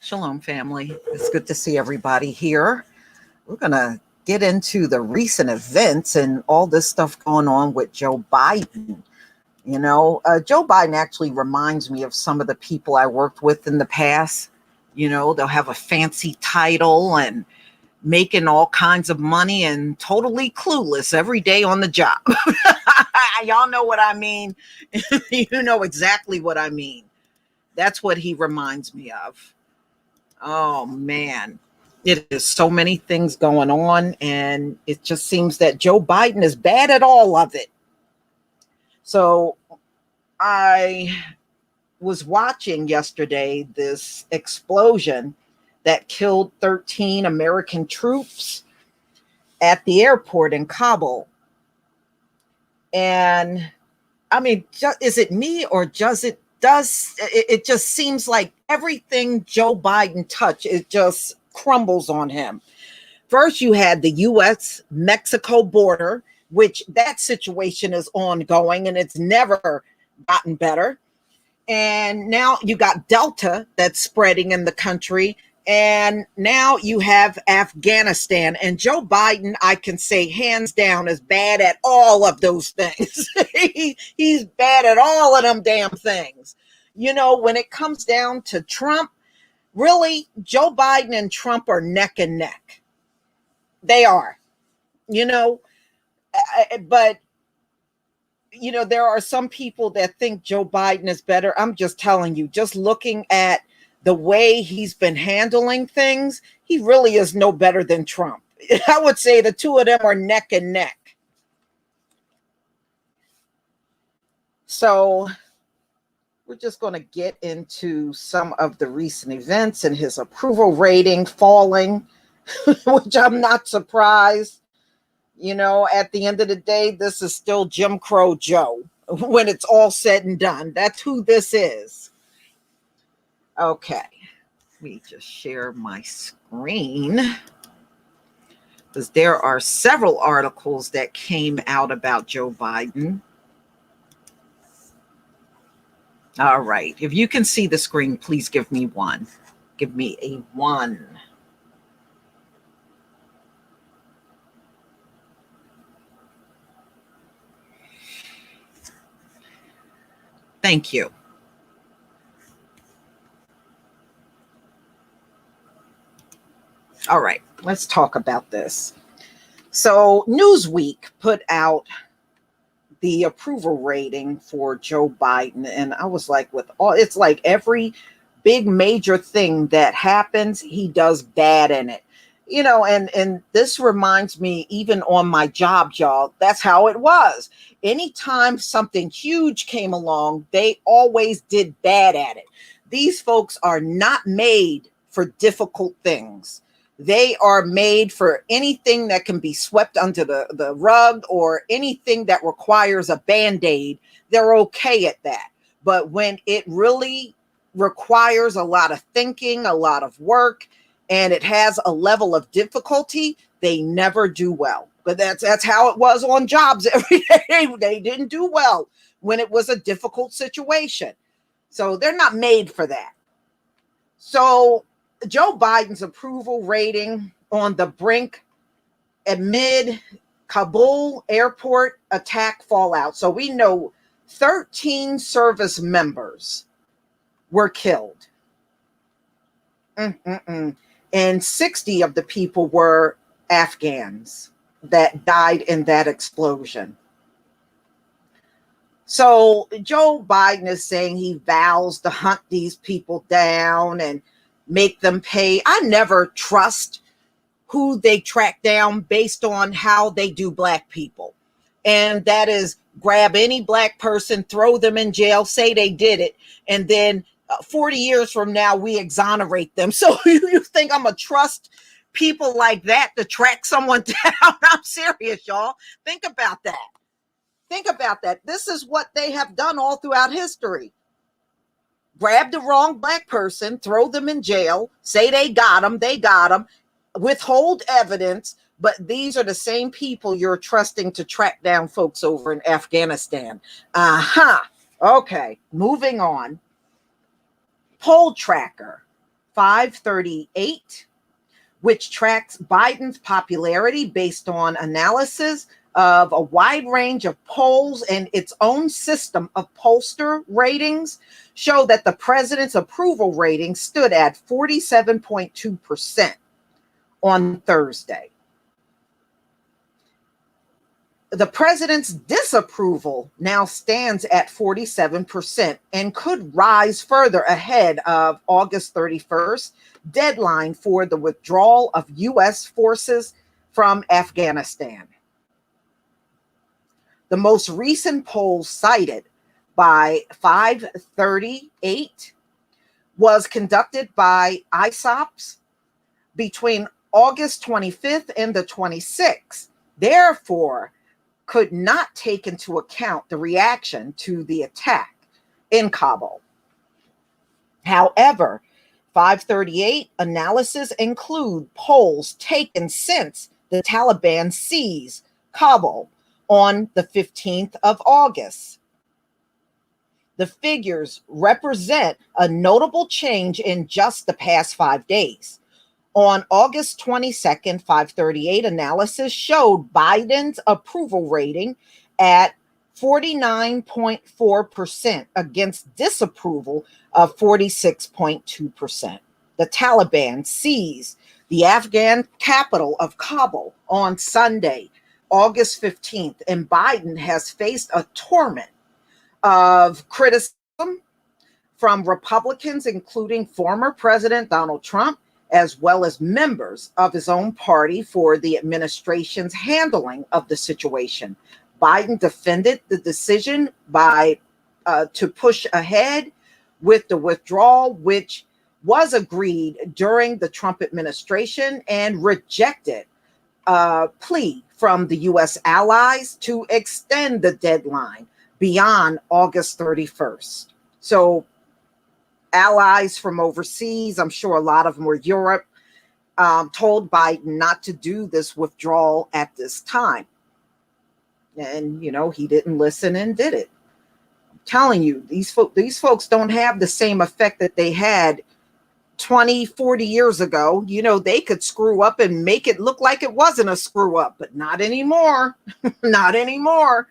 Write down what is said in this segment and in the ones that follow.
Shalom, family. It's good to see everybody here. We're going to get into the recent events and all this stuff going on with Joe Biden. Joe Biden actually reminds me of some of the people I worked with in the past. They'll have a fancy title and making all kinds of money and totally clueless every day on the job. Y'all know what I mean. You know exactly what I mean. That's what he reminds me of. Oh, man. It is so many things going on, and it just seems that Joe Biden is bad at all of it. So I was watching yesterday this explosion that killed 13 American troops at the airport in Kabul. And I mean, is it me or does it just seems like everything Joe Biden touched, it just crumbles on him. First, you had the U.S.-Mexico border, which that situation is ongoing and it's never gotten better. And now you got Delta that's spreading in the country. And now you have Afghanistan. And Joe Biden, I can say hands down, is bad at all of those things. He's bad at all of them damn things. When it comes down to Trump, really, Joe Biden and Trump are neck and neck. They are, but there are some people that think Joe Biden is better. I'm just telling you, just looking at the way he's been handling things, he really is no better than Trump. I would say the two of them are neck and neck. So we're just going to get into some of the recent events and his approval rating falling, which I'm not surprised. At the end of the day, this is still Jim Crow Joe when it's all said and done. That's who this is. Okay, let me just share my screen because there are several articles that came out about Joe Biden. All right, if you can see the screen, please give me one. Give me a 1. Thank you. All right, let's talk about this. So Newsweek put out the approval rating for Joe Biden. And I was like, it's like every big major thing that happens, he does bad in it. And this reminds me, even on my job, y'all, that's how it was. Anytime something huge came along, they always did bad at it. These folks are not made for difficult things. They are made for anything that can be swept under the rug or anything that requires a Band-Aid. They're okay at that. But when it really requires a lot of thinking, a lot of work, and it has a level of difficulty, they never do well. But that's how it was on jobs every day. They didn't do well when it was a difficult situation. So they're not made for that. So Joe Biden's approval rating on the brink amid Kabul airport attack fallout. So we know 13 service members were killed. And 60 of the people were Afghans that died in that explosion. So Joe Biden is saying he vows to hunt these people down and make them pay. I never trust who they track down based on how they do black people. And that is grab any black person, throw them in jail, say they did it, and then 40 years from now, we exonerate them. So you think I'm going to trust people like that to track someone down? I'm serious, y'all. Think about that. Think about that. This is what they have done all throughout history. Grab the wrong black person, throw them in jail, say they got them, withhold evidence, but these are the same people you're trusting to track down folks over in Afghanistan. Okay, moving on. Poll tracker 538, which tracks Biden's popularity based on analysis of a wide range of polls, and its own system of pollster ratings show that the president's approval rating stood at 47.2% on Thursday. The president's disapproval now stands at 47% and could rise further ahead of August 31st deadline for the withdrawal of U.S. forces from Afghanistan. The most recent poll cited by 538 was conducted by ISOPS between August 25th and the 26th. Therefore, could not take into account the reaction to the attack in Kabul. However, 538 analysis include polls taken since the Taliban seized Kabul on the 15th of August. The figures represent a notable change in just the past 5 days. On August 22nd, 538 analysis showed Biden's approval rating at 49.4% against disapproval of 46.2%. The Taliban seized the Afghan capital of Kabul on Sunday, August 15th, and Biden has faced a torrent of criticism from Republicans, including former President Donald Trump, as well as members of his own party, for the administration's handling of the situation. Biden defended the decision to push ahead with the withdrawal, which was agreed during the Trump administration, and rejected a plea from the U.S. allies to extend the deadline beyond August 31st. So allies from overseas, I'm sure a lot of them were Europe, told Biden not to do this withdrawal at this time. And, he didn't listen and did it. I'm telling you, these folks don't have the same effect that they had 20, 40 years ago. They could screw up and make it look like it wasn't a screw up, but not anymore. Not anymore.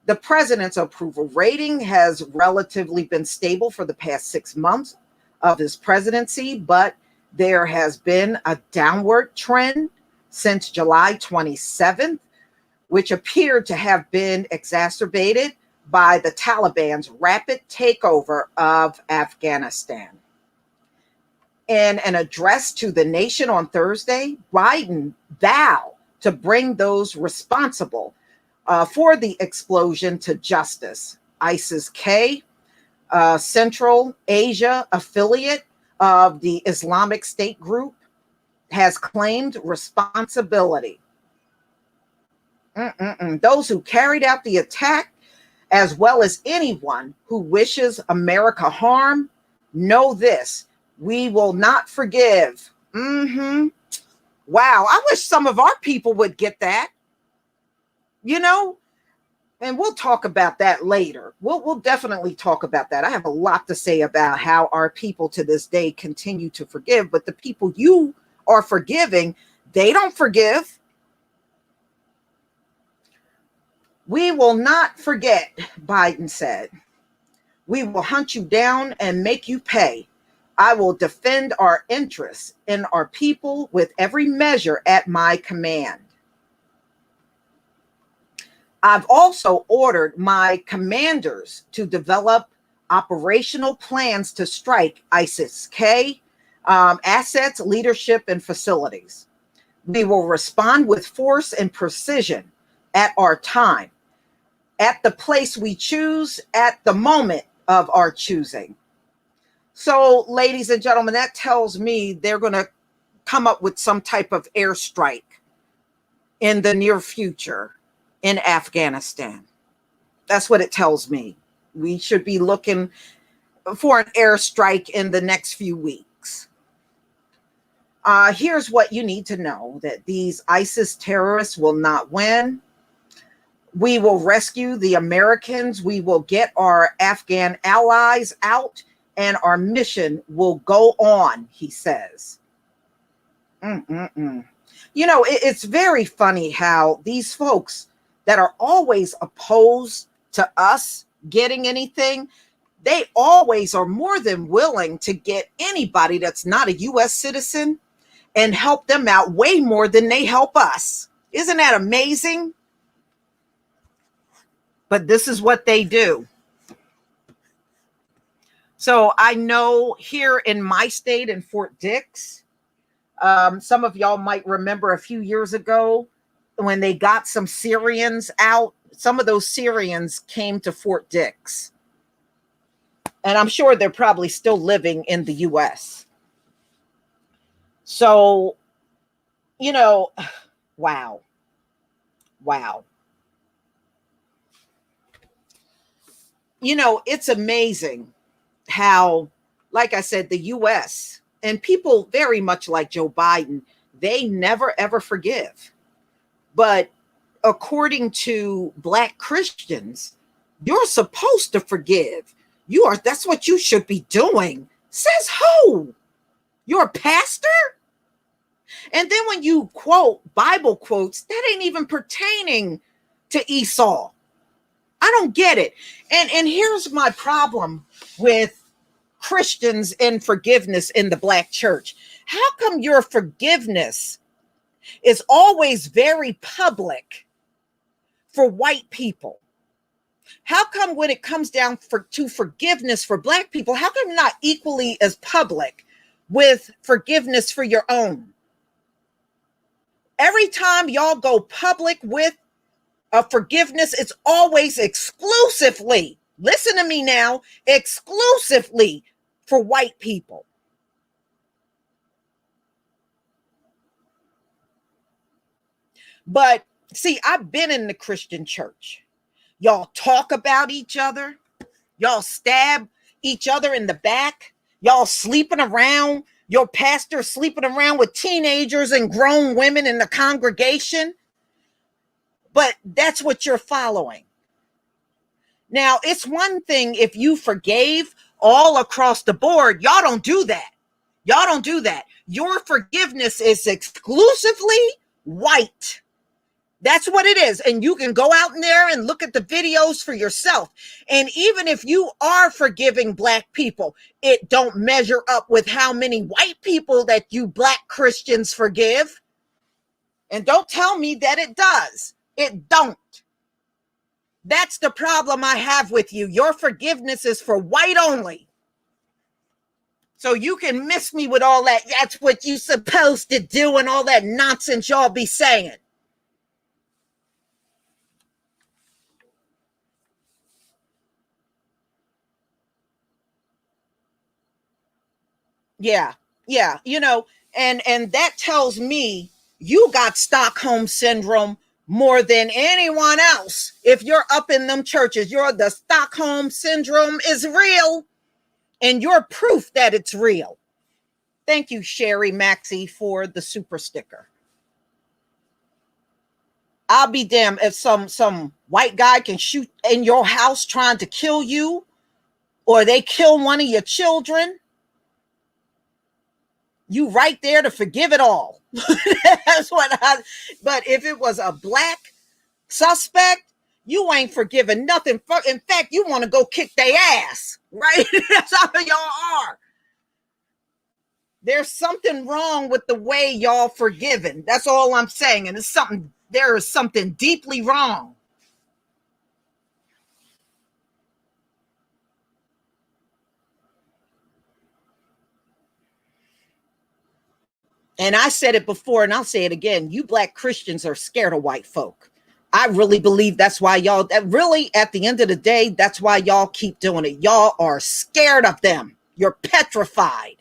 The president's approval rating has relatively been stable for the past 6 months of his presidency, but there has been a downward trend since July 27th, which appeared to have been exacerbated by the Taliban's rapid takeover of Afghanistan. In an address to the nation on Thursday, Biden vowed to bring those responsible for the explosion to justice. ISIS-K, Central Asia affiliate of the Islamic State group, has claimed responsibility. Those who carried out the attack, as well as anyone who wishes America harm, know this: we will not forgive. Wow, I wish some of our people would get that. And we'll talk about that later. We'll definitely talk about that. I have a lot to say about how our people to this day continue to forgive, but the people you are forgiving, they don't forgive. We will not forget, Biden said. We will hunt you down and make you pay. I will defend our interests and our people with every measure at my command. I've also ordered my commanders to develop operational plans to strike ISIS-K assets, leadership, and facilities. We will respond with force and precision at our time, at the place we choose, at the moment of our choosing. So, ladies and gentlemen, that tells me they're going to come up with some type of airstrike in the near future in Afghanistan. That's what it tells me. We should be looking for an airstrike in the next few weeks. Here's what you need to know: that these ISIS terrorists will not win. We will rescue the Americans. We will get our Afghan allies out, and our mission will go on, he says. Mm-mm-mm. You know, it's very funny how these folks that are always opposed to us getting anything, they always are more than willing to get anybody that's not a U.S. citizen and help them out way more than they help us. Isn't that amazing? But this is what they do. So I know here in my state, in Fort Dix, some of y'all might remember a few years ago when they got some Syrians out. Some of those Syrians came to Fort Dix. And I'm sure they're probably still living in the U.S. So, you know, wow. Wow. You know, it's amazing how, like I said, the U.S. and people very much like Joe Biden, they never, ever forgive. But according to Black Christians, you're supposed to forgive. That's what you should be doing. Says who? You're a pastor? And then when you quote Bible quotes, that ain't even pertaining to Esau. I don't get it. And here's my problem with Christians and forgiveness in the Black church. How come your forgiveness is always very public for white people? How come when it comes down to forgiveness for Black people, how come not equally as public with forgiveness for your own? Every time y'all go public with a forgiveness, it's always exclusively, listen to me now, exclusively for white people. But see, I've been in the Christian church. Y'all talk about each other. Y'all stab each other in the back. Y'all sleeping around. Your pastor sleeping around with teenagers and grown women in the congregation. But that's what you're following. Now, it's one thing if you forgave all across the board. Y'all don't do that. Y'all don't do that. Your forgiveness is exclusively white. That's what it is. And you can go out in there and look at the videos for yourself. And even if you are forgiving Black people, it don't measure up with how many white people that you Black Christians forgive. And don't tell me that it does. It don't. That's the problem I have with you. Your forgiveness is for white only. So you can miss me with all that. That's what you supposed to do and all that nonsense y'all be saying. Yeah, you know, and that tells me you got Stockholm syndrome more than anyone else. If you're up in them churches, the Stockholm syndrome is real, and you're proof that it's real. Thank you, Sherry Maxey, for the super sticker. I'll be damned if some white guy can shoot in your house trying to kill you, or they kill one of your children. You right there to forgive it all. That's but if it was a Black suspect, you ain't forgiving nothing. In fact, you want to go kick their ass, right? That's how y'all are. There's something wrong with the way y'all forgiving. That's all I'm saying. And there is something deeply wrong. And I said it before, and I'll say it again. You Black Christians are scared of white folk. I really believe that's why y'all, really, at the end of the day, that's why y'all keep doing it. Y'all are scared of them. You're petrified.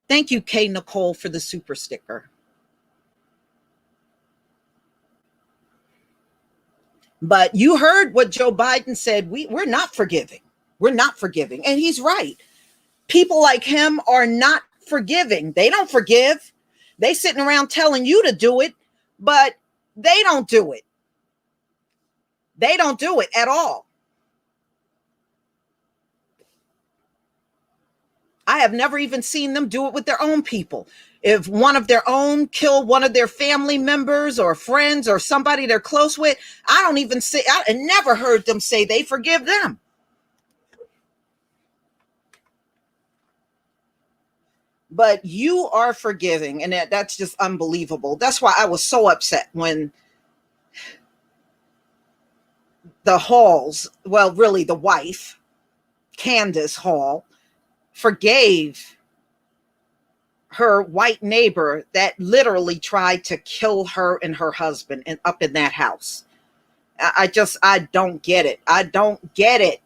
Thank you, Kay Nicole, for the super sticker. But you heard what Joe Biden said. We're not forgiving. We're not forgiving. And he's right. People like him are not forgiving. They don't forgive. They sitting around telling you to do it, but they don't do it. They don't do it at all. I have never even seen them do it with their own people. If one of their own killed one of their family members or friends or somebody they're close with, I don't even say, I never heard them say they forgive them. But you are forgiving, and that's just unbelievable. That's why I was so upset when the Halls, well, really the wife, Candace Hall, forgave her white neighbor that literally tried to kill her and her husband and up in that house. I don't get it. I don't get it.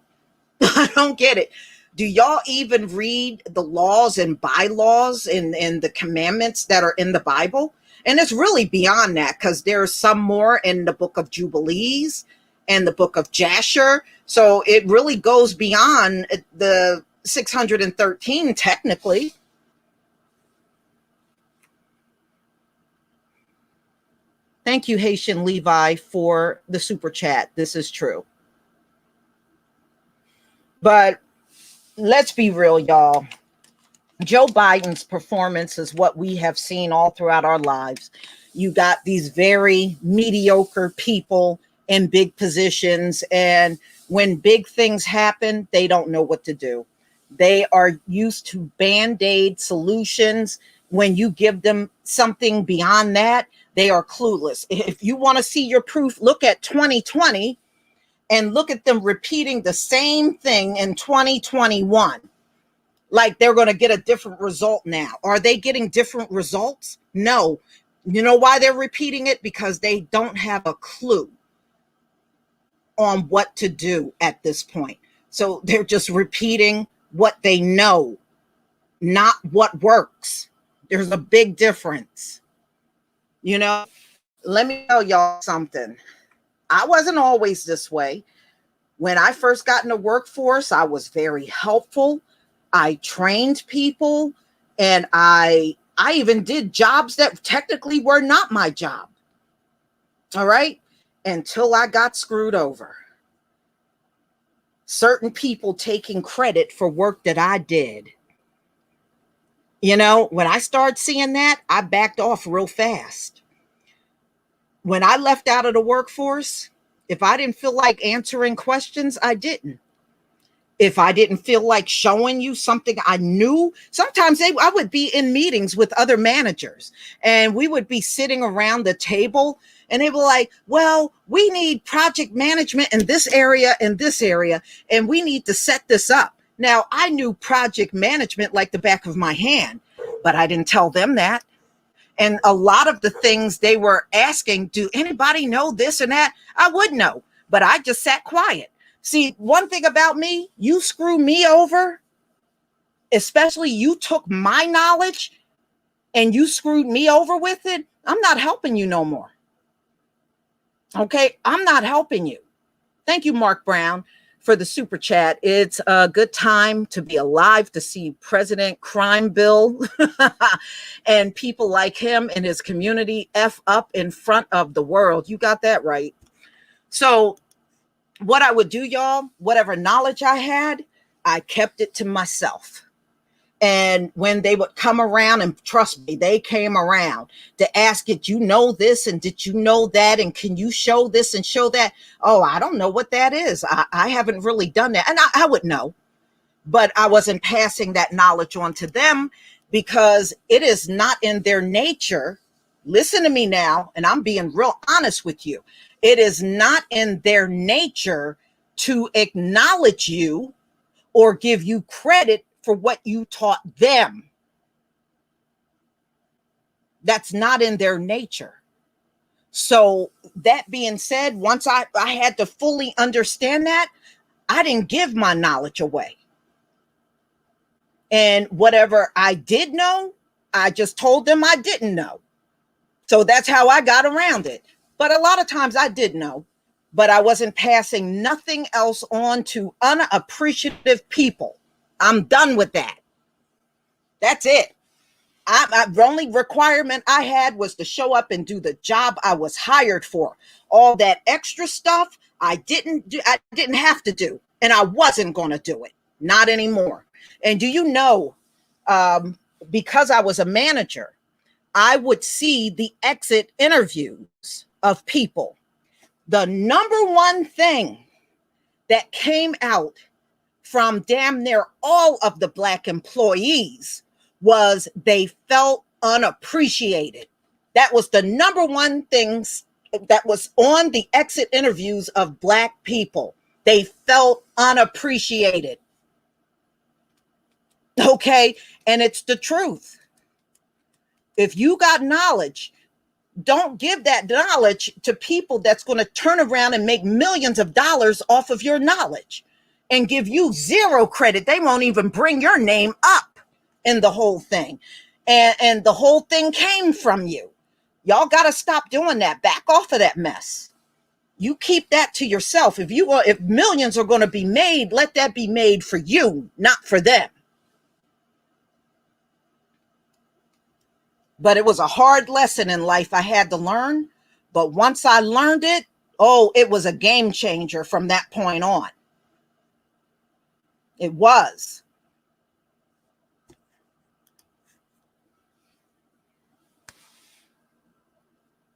I don't get it. Do y'all even read the laws and bylaws and the commandments that are in the Bible? And it's really beyond that, because there's some more in the book of Jubilees and the book of Jasher. So it really goes beyond the 613 technically. Thank you, Haitian Levi, for the super chat. This is true. But let's be real, y'all. Joe Biden's performance is what we have seen all throughout our lives. You got these very mediocre people in big positions, and when big things happen, they don't know what to do. They are used to band-aid solutions. When you give them something beyond that, they are clueless. If you want to see your proof, look at 2020 and look at them repeating the same thing in 2021. Like they're going to get a different result now. Are they getting different results? No. You know why they're repeating it? Because they don't have a clue on what to do at this point. So they're just repeating what they know, not what works. There's a big difference. You know, let me tell y'all something. I wasn't always this way. When I first got in the workforce, I was very helpful. I trained people, and I even did jobs that technically were not my job. All right? Until I got screwed over. Certain people taking credit for work that I did. You know, when I started seeing that, I backed off real fast. When I left out of the workforce, if I didn't feel like answering questions, I didn't. If I didn't feel like showing you something I knew, sometimes I would be in meetings with other managers, and we would be sitting around the table, and they were like, well, we need project management in this area and this area, and we need to set this up. Now, I knew project management like the back of my hand, but I didn't tell them that. And a lot of the things they were asking, do anybody know this and that? I would know, but I just sat quiet. See, one thing about me, you screw me over, especially you took my knowledge and you screwed me over with it, I'm not helping you no more. Okay, I'm not helping you. Thank you, Mark Brown, for the super chat. It's a good time to be alive to see President Crime Bill and people like him and his community F up in front of the world. You got that right. So what I would do, y'all, whatever knowledge I had, I kept it to myself. And when they would come around, and trust me, they came around to ask, did you know this? And did you know that? And can you show this and show that? Oh, I don't know what that is. I haven't really done that. And I would know, but I wasn't passing that knowledge on to them because it is not in their nature. Listen to me now, and I'm being real honest with you. It is not in their nature to acknowledge you or give you credit for what you taught them. That's not in their nature. So that being said, once I had to fully understand that, I didn't give my knowledge away. And whatever I did know, I just told them I didn't know. So that's how I got around it. But a lot of times I did know, but I wasn't passing nothing else on to unappreciative people. I'm done with that. That's it. The only requirement I had was to show up and do the job I was hired for. All that extra stuff I didn't do. I didn't have to do, and I wasn't going to do it. Not anymore. And do you know, because I was a manager, I would see the exit interviews of people. The number one thing that came out from damn near all of the Black employees was they felt unappreciated. That was the number one thing that was on the exit interviews of Black people. They felt unappreciated. Okay, and it's the truth. If you got knowledge, don't give that knowledge to people that's going to turn around and make millions of dollars off of your knowledge and give you zero credit. They won't even bring your name up in the whole thing. And the whole thing came from you. Y'all got to stop doing that. Back off of that mess. You keep that to yourself. If millions are going to be made, let that be made for you, not for them. But it was a hard lesson in life I had to learn. But once I learned it, it was a game changer from that point on. It was.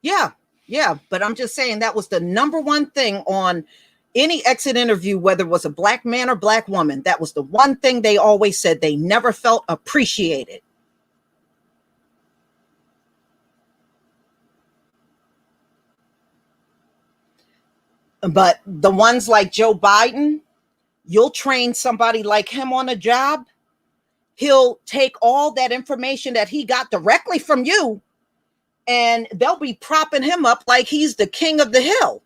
Yeah. But I'm just saying that was the number one thing on any exit interview, whether it was a Black man or Black woman. That was the one thing they always said. They never felt appreciated. But the ones like Joe Biden, you'll train somebody like him on a job. He'll take all that information that he got directly from you, and they'll be propping him up like he's the king of the hill.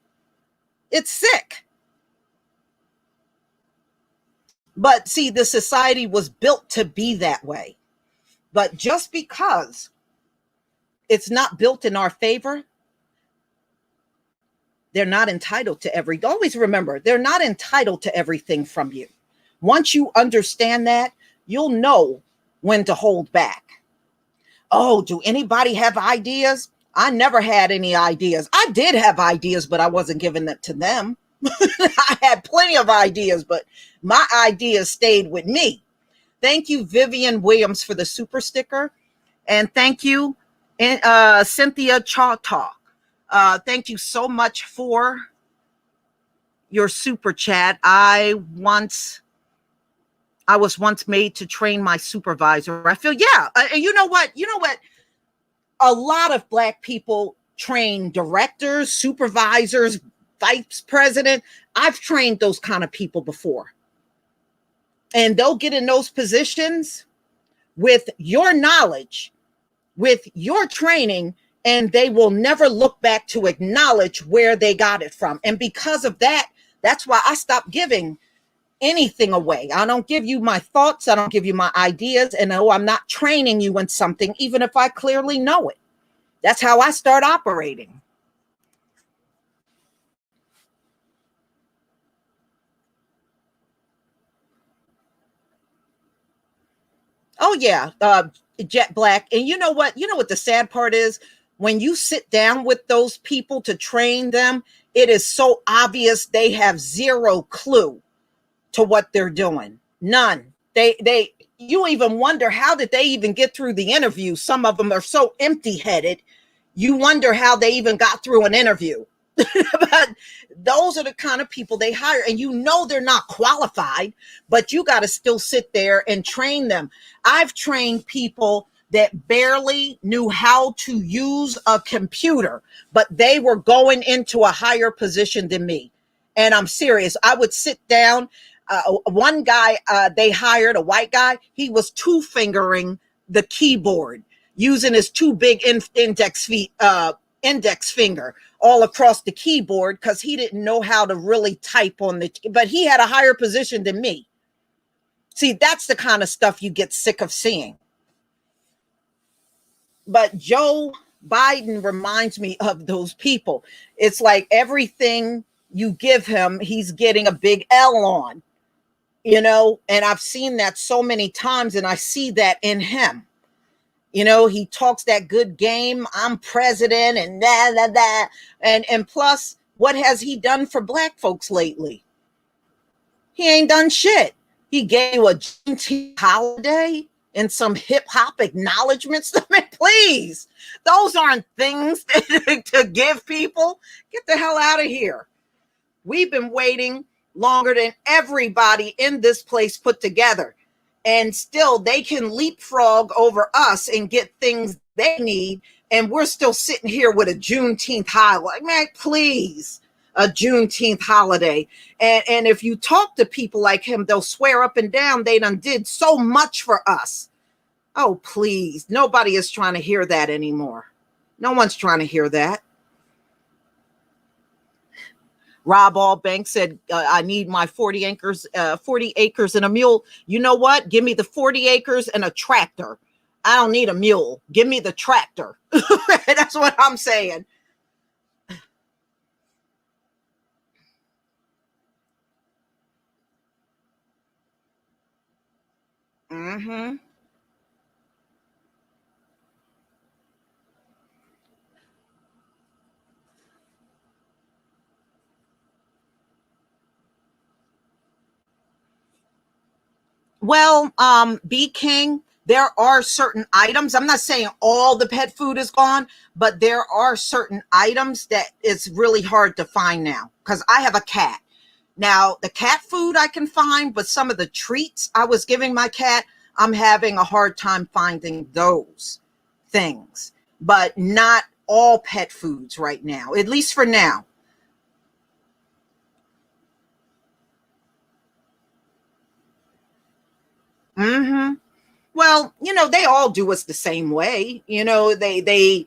It's sick. But see, the society was built to be that way. But just because it's not built in our favor, they're not entitled to always remember, they're not entitled to everything from you. Once you understand that, you'll know when to hold back. Oh, do anybody have ideas? I never had any ideas. I did have ideas, but I wasn't giving them to them. I had plenty of ideas, but my ideas stayed with me. Thank you, Vivian Williams, for the super sticker. And thank you, Cynthia Chawtaw. Thank you so much for your super chat. I was once made to train my supervisor. I feel, you know what? A lot of Black people train directors, supervisors, vice president. I've trained those kind of people before. And they'll get in those positions with your knowledge, with your training, and they will never look back to acknowledge where they got it from. And because of that, that's why I stopped giving anything away. I don't give you my thoughts. I don't give you my ideas. And no, I'm not training you in something, even if I clearly know it. That's how I start operating. Oh, yeah. Jet Black. And you know what? You know what the sad part is? When you sit down with those people to train them, it is so obvious they have zero clue to what they're doing. None. You even wonder, how did they even get through the interview? Some of them are so empty-headed. You wonder how they even got through an interview. But those are the kind of people they hire, and you know they're not qualified, but you got to still sit there and train them. I've trained people that barely knew how to use a computer, but they were going into a higher position than me. And I'm serious. I would sit down. One guy they hired, a white guy, he was two fingering the keyboard using his two big index finger all across the keyboard because he didn't know how to really type on but he had a higher position than me. See, that's the kind of stuff you get sick of seeing. But Joe Biden reminds me of those people. It's like everything you give him, he's getting a big L on, and I've seen that so many times, and I see that in him. He talks that good game. I'm president and that. And plus, what has he done for black folks lately? He ain't done shit. He gave you a Juneteenth holiday and some hip hop acknowledgments. I mean, please, those aren't things to give people. Get the hell out of here. We've been waiting longer than everybody in this place put together. And still they can leapfrog over us and get things they need. And we're still sitting here with a Juneteenth holiday. Man, please, a Juneteenth holiday. And if you talk to people like him, they'll swear up and down they done did so much for us. Oh, please. Nobody is trying to hear that anymore. No one's trying to hear that. Rob Allbank said, I need my 40 acres and a mule. You know what? Give me the 40 acres and a tractor. I don't need a mule. Give me the tractor. That's what I'm saying. Mm-hmm. Well, B King, there are certain items. I'm not saying all the pet food is gone, but there are certain items that it's really hard to find now because I have a cat. Now, the cat food I can find, but some of the treats I was giving my cat, I'm having a hard time finding those things, but not all pet foods right now, at least for now. Mm-hmm. Well, they all do us the same way. They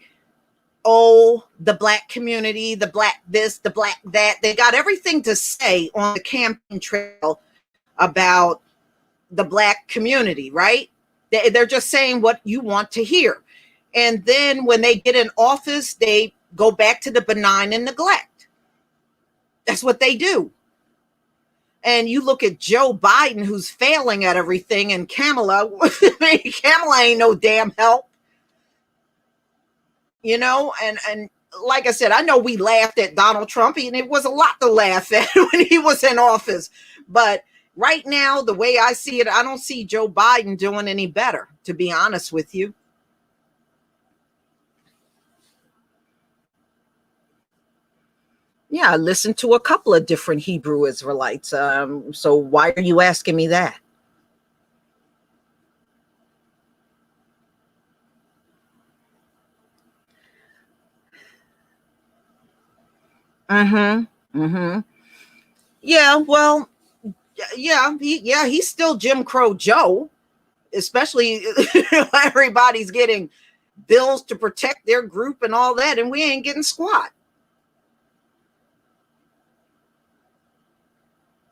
owe the black community, the black this, the black that. They got everything to say on the campaign trail about the black community, right? They're just saying what you want to hear. And then when they get in office, they go back to the benign and neglect. That's what they do. And you look at Joe Biden, who's failing at everything, and Kamala, Kamala ain't no damn help, and like I said, I know we laughed at Donald Trump, and it was a lot to laugh at when he was in office. But right now, the way I see it, I don't see Joe Biden doing any better, to be honest with you. Yeah, I listened to a couple of different Hebrew Israelites. So why are you asking me that? Mm-hmm. Mm-hmm. Yeah, well, he's still Jim Crow Joe, especially everybody's getting bills to protect their group and all that, and we ain't getting squat.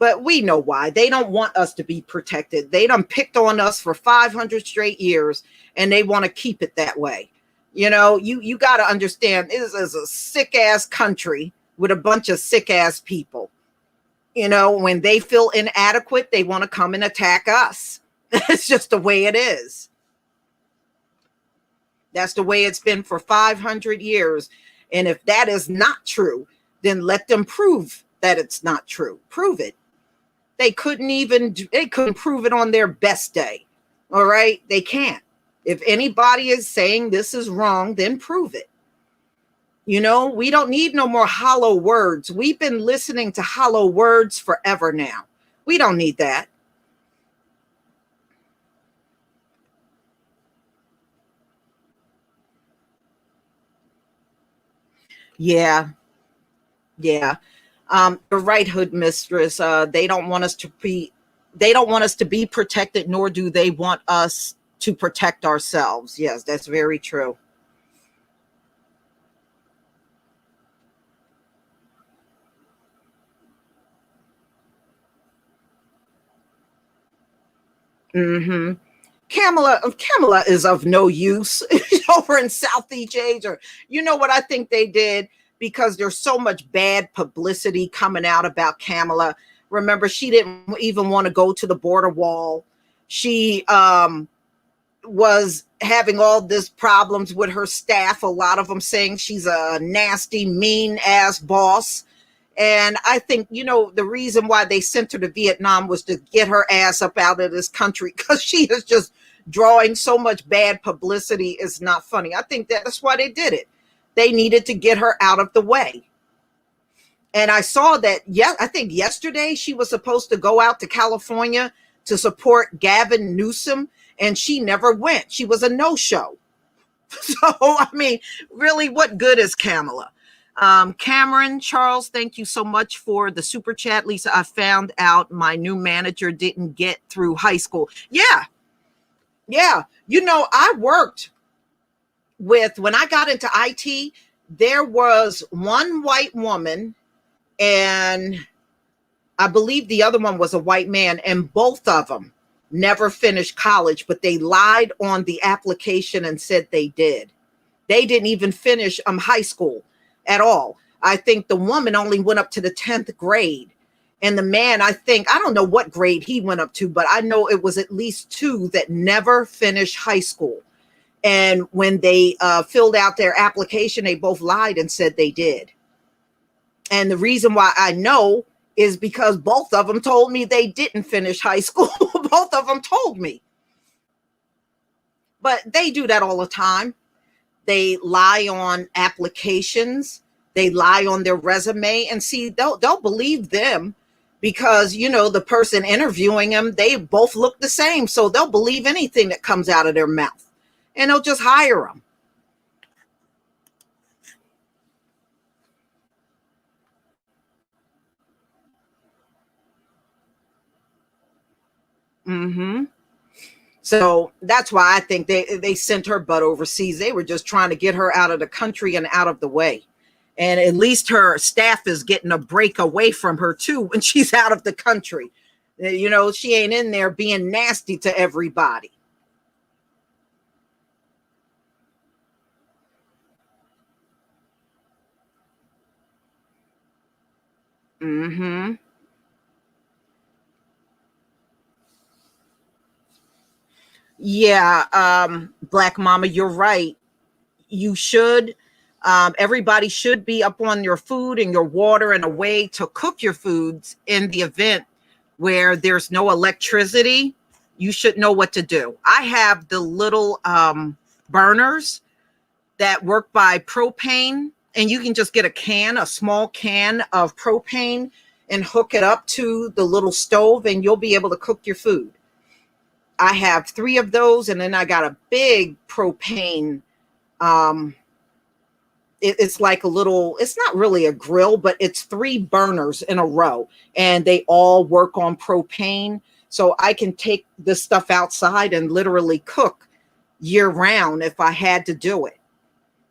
But we know why. They don't want us to be protected. They done picked on us for 500 straight years, and they want to keep it that way. You got to understand, this is a sick ass country with a bunch of sick ass people. When they feel inadequate, they want to come and attack us. It's just the way it is. That's the way it's been for 500 years. And if that is not true, then let them prove that it's not true. Prove it. They couldn't prove it on their best day. All right. They can't. If anybody is saying this is wrong, then prove it. We don't need no more hollow words. We've been listening to hollow words forever now. We don't need that. Yeah. Yeah. The right hood mistress, they don't want us to be protected, nor do they want us to protect ourselves. Yes, that's very true. Mm-hmm. Kamala is of no use over in Southeast Asia. You know what I think they did? Because there's so much bad publicity coming out about Kamala. Remember, she didn't even want to go to the border wall. She was having all this problems with her staff. A lot of them saying she's a nasty, mean ass boss. And I think, the reason why they sent her to Vietnam was to get her ass up out of this country, because she is just drawing so much bad publicity. Is not funny. I think that's why they did it. They needed to get her out of the way. And I saw that, I think yesterday she was supposed to go out to California to support Gavin Newsom, and she never went. She was a no-show. So, I mean, really, what good is Kamala? Cameron Charles, thank you so much for the super chat. Lisa, I found out my new manager didn't get through high school. Yeah. I worked when I got into IT, there was one white woman, and I believe the other one was a white man, and both of them never finished college, but they lied on the application and said they did. They didn't even finish high school at all. I think the woman only went up to the 10th grade. And the man, I don't know what grade he went up to, but I know it was at least two that never finished high school. And when they filled out their application, they both lied and said they did. And the reason why I know is because both of them told me they didn't finish high school. Both of them told me. But they do that all the time. They lie on applications. They lie on their resume, and see, they'll believe them because, the person interviewing them, they both look the same. So they'll believe anything that comes out of their mouth, and they'll just hire them. Mm-hmm. So that's why I think they sent her butt overseas. They were just trying to get her out of the country and out of the way. And at least her staff is getting a break away from her too when she's out of the country. She ain't in there being nasty to everybody. Mm-hmm. Yeah, Black Mama, you're right. You should. Everybody should be up on your food and your water and a way to cook your foods in the event where there's no electricity. You should know what to do. I have the little burners that work by propane, and you can just get a small can of propane, and hook it up to the little stove, and you'll be able to cook your food. I have 3 of those, and then I got a big propane. It's like it's not really a grill, but it's 3 burners in a row, and they all work on propane. So I can take this stuff outside and literally cook year round if I had to do it.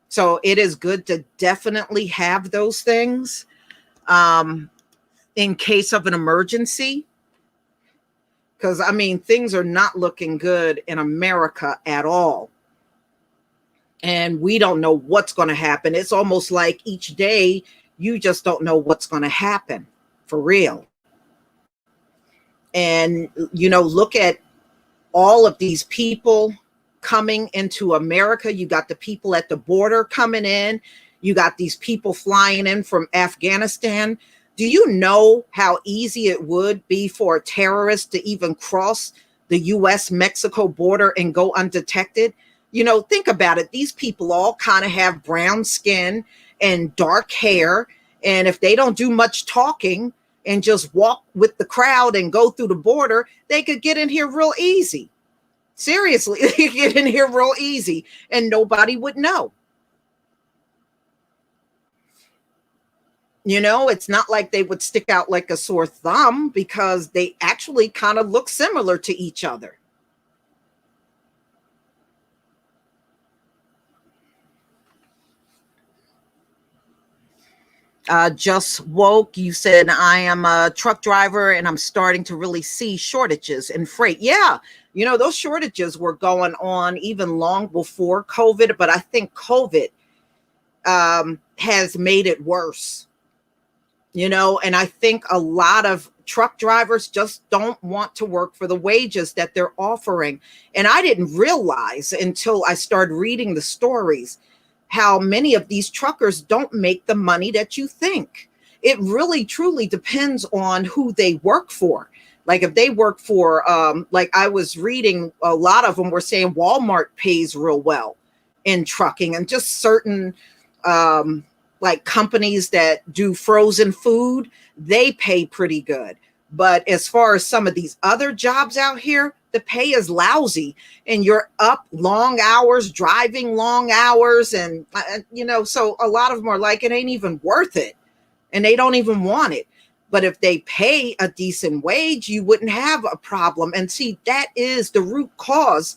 So it is good to definitely have those things in case of an emergency. Because, things are not looking good in America at all. And we don't know what's going to happen. It's almost like each day you just don't know what's going to happen, for real. And, look at all of these people coming into America. You got the people at the border coming in. You got these people flying in from Afghanistan. Do you know how easy it would be for a terrorist to even cross the US-Mexico border and go undetected? Think about it. These people all kind of have brown skin and dark hair. And if they don't do much talking and just walk with the crowd and go through the border, they could get in here real easy. Seriously, they could get in here real easy and nobody would know. It's not like they would stick out like a sore thumb because they actually kind of look similar to each other. Just woke, you said, I am a truck driver and I'm starting to really see shortages in freight. Yeah, those shortages were going on even long before COVID, but I think COVID has made it worse. And I think a lot of truck drivers just don't want to work for the wages that they're offering. And I didn't realize until I started reading the stories how many of these truckers don't make the money that you think. It really truly depends on who they work for. Like if they work for, like I was reading, a lot of them were saying Walmart pays real well in trucking, and just certain like companies that do frozen food, they pay pretty good. But as far as some of these other jobs out here, the pay is lousy, and you're up long hours, driving long hours. And, so a lot of them are like, it ain't even worth it. And they don't even want it. But if they pay a decent wage, you wouldn't have a problem. And see, that is the root cause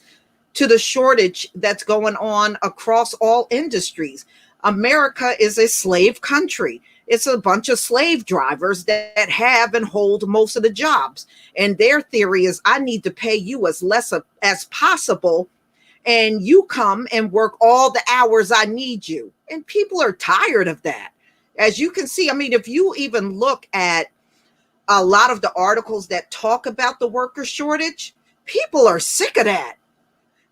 to the shortage that's going on across all industries. America is a slave country. It's a bunch of slave drivers that have and hold most of the jobs. And their theory is, I need to pay you as less as possible, and you come and work all the hours I need you. And people are tired of that. As you can see, I mean, if you even look at a lot of the articles that talk about the worker shortage, people are sick of that.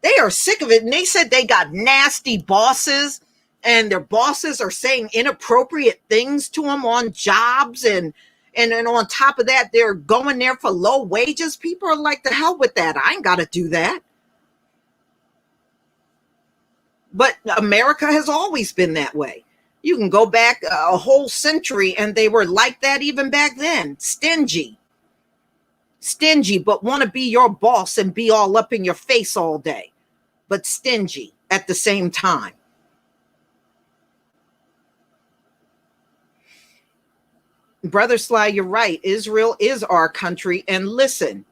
They are sick of it. And they said they got nasty bosses, and their bosses are saying inappropriate things to them on jobs. And then on top of that, they're going there for low wages. People are like, the hell with that. I ain't got to do that. But America has always been that way. You can go back a whole century and they were like that even back then. Stingy, but want to be your boss and be all up in your face all day, but stingy at the same time. Brother Sly, you're right. Israel is our country. And listen,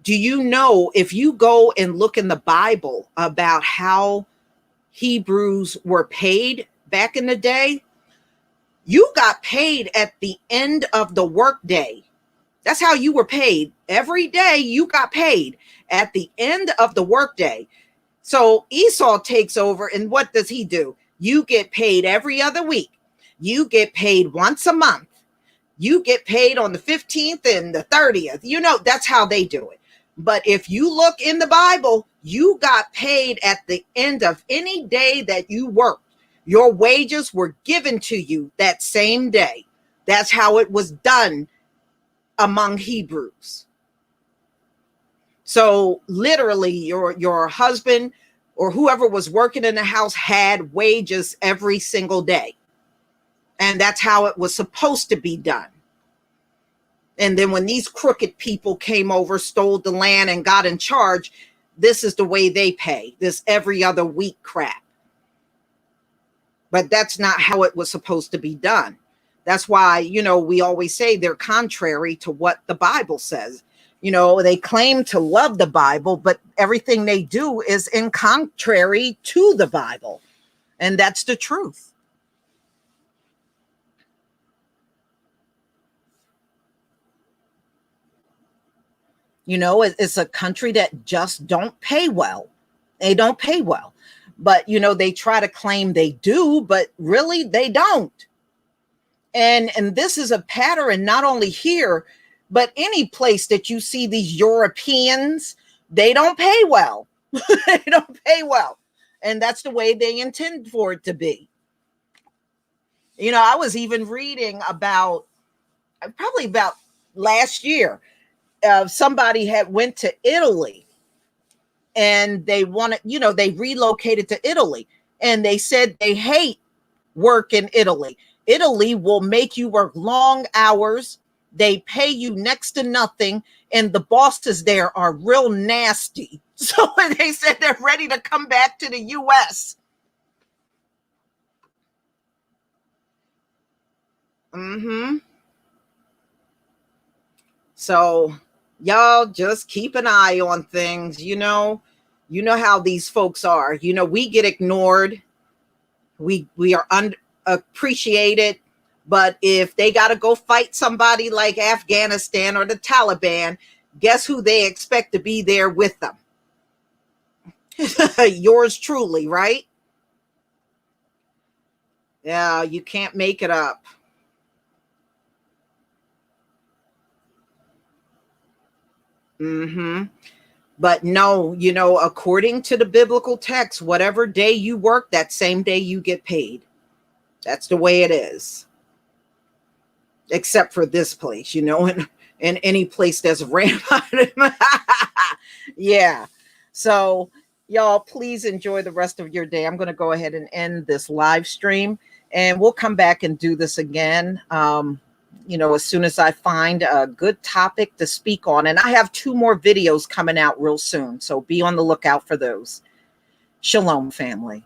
do you know, if you go and look in the Bible about how Hebrews were paid back in the day, you got paid at the end of the workday. That's how you were paid. Every day you got paid at the end of the workday. So Esau takes over, and what does he do? You get paid every other week. You get paid once a month. You get paid on the 15th and the 30th. That's how they do it. But if you look in the Bible, you got paid at the end of any day that you worked. Your wages were given to you that same day. That's how it was done among Hebrews. So literally your husband or whoever was working in the house had wages every single day. And that's how it was supposed to be done. And then when these crooked people came over, stole the land, and got in charge, this is the way they pay, this every other week crap. But that's not how it was supposed to be done. That's why, we always say they're contrary to what the Bible says. They claim to love the Bible, but everything they do is in contrary to the Bible. And that's the truth. It's a country that just don't pay well. They don't pay well. But, they try to claim they do, but really they don't. And this is a pattern not only here, but any place that you see these Europeans, they don't pay well. They don't pay well. And that's the way they intend for it to be. I was even reading about, probably about last year, somebody had went to Italy, and they wanted, they relocated to Italy, and they said they hate work in Italy. Italy will make you work long hours. They pay you next to nothing, and the bosses there are real nasty. So they said they're ready to come back to the US. So y'all just keep an eye on things. You know how these folks are. We get ignored. We are unappreciated. But if they got to go fight somebody like Afghanistan or the Taliban, guess who they expect to be there with them? Yours truly, right? Yeah, you can't make it up. Mm-hmm. But no, you know, according to the biblical text, whatever day you work, that same day you get paid. That's the way it is. Except for this place, you know, and any place that's ran by them. Yeah. So y'all, please enjoy the rest of your day. I'm going to go ahead and end this live stream, and we'll come back and do this again. You know, as soon as I find a good topic to speak on. And I have 2 more videos coming out real soon. So be on the lookout for those. Shalom, family.